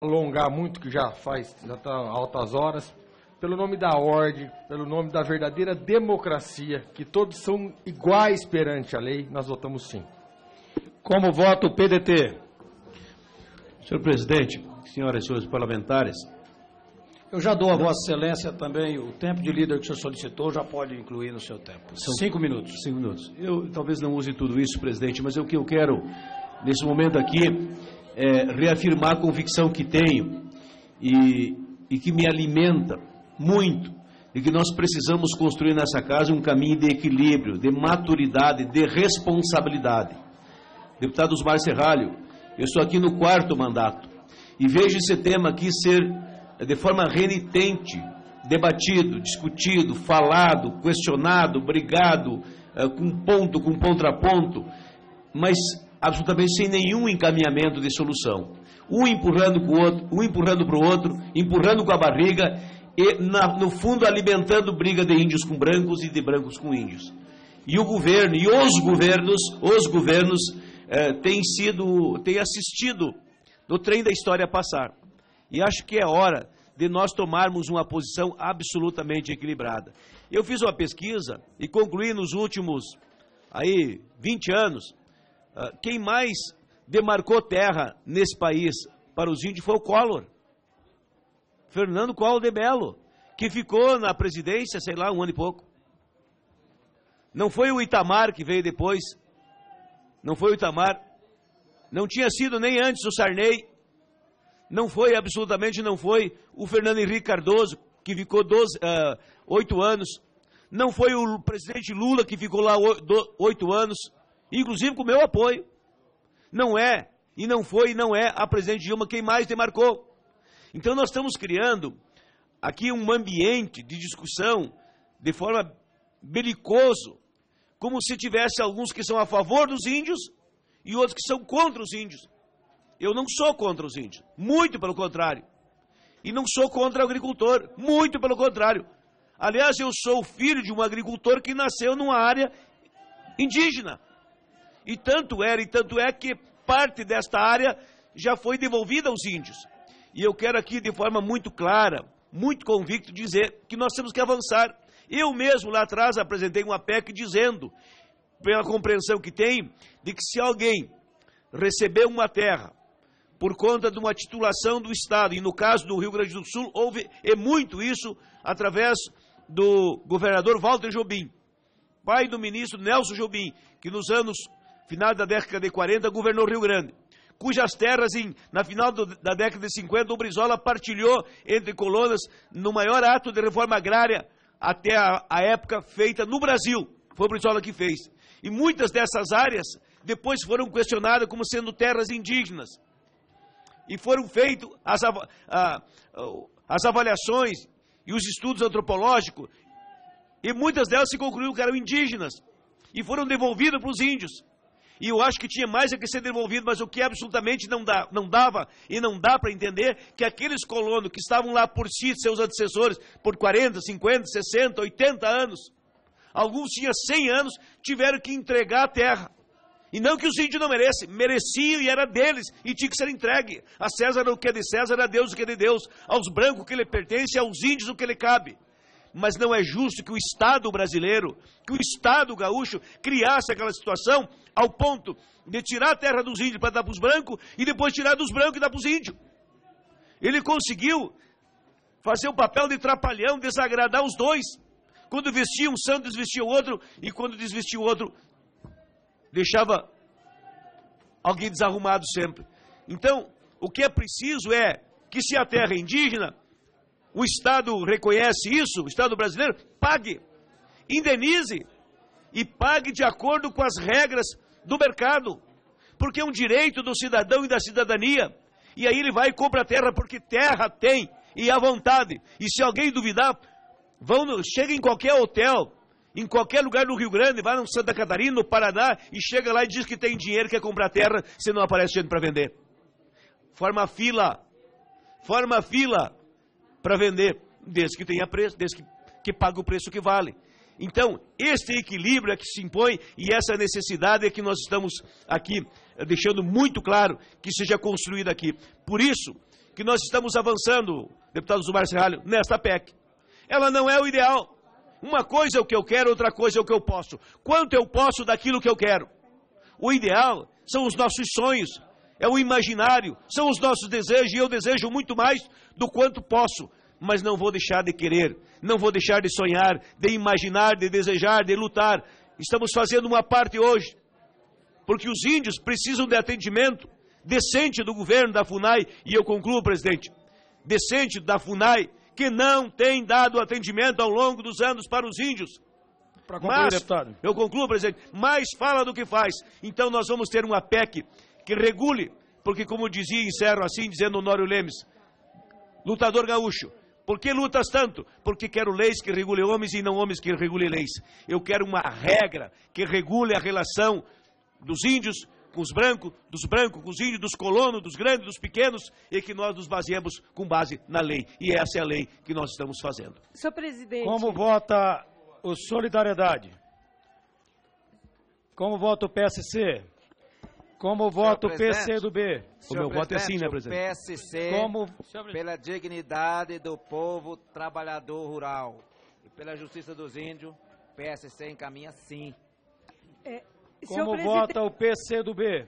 Alongar muito, que já está altas horas, pelo nome da ordem, pelo nome da verdadeira democracia, que todos são iguais perante a lei, nós votamos sim. Como vota o PDT? Senhor presidente, senhoras e senhores parlamentares, eu já dou a Vossa Excelência também o tempo de líder que o senhor solicitou, já pode incluir no seu tempo. São 5 minutos. 5 minutos. Eu talvez não use tudo isso, presidente, mas o que eu quero, nesse momento aqui, é reafirmar a convicção que tenho e que me alimenta muito, de que nós precisamos construir nessa casa um caminho de equilíbrio, de maturidade, de responsabilidade. Deputado Osmar Serralho, eu estou aqui no 4º mandato e vejo esse tema aqui ser de forma renitente, debatido, discutido, falado, questionado, brigado, com contraponto, mas absolutamente sem nenhum encaminhamento de solução. Um empurrando com o outro, um empurrando para o outro, empurrando com a barriga e, no fundo, alimentando briga de índios com brancos e de brancos com índios. E o governo, e os governos têm assistido no trem da história passar. E acho que é hora de nós tomarmos uma posição absolutamente equilibrada. Eu fiz uma pesquisa e concluí nos últimos 20 anos, quem mais demarcou terra nesse país para os índios foi o Collor. Fernando Collor de Mello, que ficou na presidência, sei lá, 1 ano e pouco. Não foi o Itamar que veio depois. Não foi o Itamar. Não tinha sido nem antes o Sarney. Absolutamente não foi o Fernando Henrique Cardoso, que ficou 8 anos. Não foi o presidente Lula, que ficou lá 8 anos, inclusive com o meu apoio. Não é, e não foi, e não é a presidente Dilma quem mais demarcou. Então nós estamos criando aqui um ambiente de discussão de forma belicoso, como se tivesse alguns que são a favor dos índios e outros que são contra os índios. Eu não sou contra os índios, muito pelo contrário. E não sou contra o agricultor, muito pelo contrário. Aliás, eu sou filho de um agricultor que nasceu numa área indígena. E tanto é que parte desta área já foi devolvida aos índios. E eu quero aqui, de forma muito clara, muito convicto, dizer que nós temos que avançar. Eu mesmo, lá atrás, apresentei uma PEC dizendo, pela compreensão que tem, de que se alguém receber uma terra por conta de uma titulação do Estado, e no caso do Rio Grande do Sul, houve muito isso através do governador Walter Jobim, pai do ministro Nelson Jobim, que nos anos final da década de 40 governou Rio Grande, cujas terras, na final da década de 50, o Brizola partilhou entre colonos no maior ato de reforma agrária até a época feita no Brasil. Foi o Brizola que fez. E muitas dessas áreas depois foram questionadas como sendo terras indígenas. E foram feitas as avaliações e os estudos antropológicos, e muitas delas se concluíram que eram indígenas, e foram devolvidas para os índios. E eu acho que tinha mais a que ser devolvido, mas o que absolutamente não dava e não dá para entender que aqueles colonos que estavam lá por si, seus antecessores, por 40, 50, 60, 80 anos, alguns tinham 100 anos, tiveram que entregar a terra. E não que os índios não mereciam e era deles, e tinha que ser entregue. A César o que é de César, a Deus o que é de Deus, aos brancos o que lhe pertence, aos índios o que lhe cabe. Mas não é justo que o Estado brasileiro, que o Estado gaúcho criasse aquela situação ao ponto de tirar a terra dos índios para dar para os brancos e depois tirar dos brancos e dar para os índios. Ele conseguiu fazer o papel de trapalhão, desagradar os dois. Quando vestia um santo, desvestia o outro, e quando desvestia o outro, deixava alguém desarrumado sempre. Então, o que é preciso é que, se a terra é indígena, o Estado reconhece isso, o Estado brasileiro, pague, indenize e pague de acordo com as regras do mercado, porque é um direito do cidadão e da cidadania. E aí ele vai e compra terra, porque terra tem e à vontade. E se alguém duvidar, chega em qualquer hotel, em qualquer lugar do Rio Grande, vai no Santa Catarina, no Paraná, e chega lá e diz que tem dinheiro, quer comprar terra, se não aparece gente para vender. Forma fila para vender, desde que tenha preço, desde que pague o preço que vale. Então, este equilíbrio é que se impõe, e essa necessidade é que nós estamos aqui deixando muito claro que seja construída aqui. Por isso que nós estamos avançando, deputado Zumar Serralho, nesta PEC. Ela não é o ideal. Uma coisa é o que eu quero, outra coisa é o que eu posso. Quanto eu posso daquilo que eu quero? O ideal são os nossos sonhos, é o imaginário, são os nossos desejos, e eu desejo muito mais do quanto posso, mas não vou deixar de querer, não vou deixar de sonhar, de imaginar, de desejar, de lutar. Estamos fazendo uma parte hoje, porque os índios precisam de atendimento decente do governo, da FUNAI, e eu concluo, presidente, decente da FUNAI, que não tem dado atendimento ao longo dos anos para os índios. Para concluir, deputado. Eu concluo, presidente, mais fala do que faz. Então nós vamos ter uma PEC que regule, porque como dizia, encerro assim, dizendo Honório Lemes, lutador gaúcho, por que lutas tanto? Porque quero leis que regulem homens e não homens que regulem leis. Eu quero uma regra que regule a relação dos índios com os brancos com os índios, dos colonos, dos grandes, dos pequenos, e que nós nos baseemos com base na lei. E essa é a lei que nós estamos fazendo. Senhor presidente. Como vota o Solidariedade? Como vota o PSC? Como vota o PCdoB? O meu voto é sim, né, presidente? O PSC, pela dignidade do povo trabalhador rural e pela justiça dos índios, PSC encaminha sim. Como vota o PCdoB?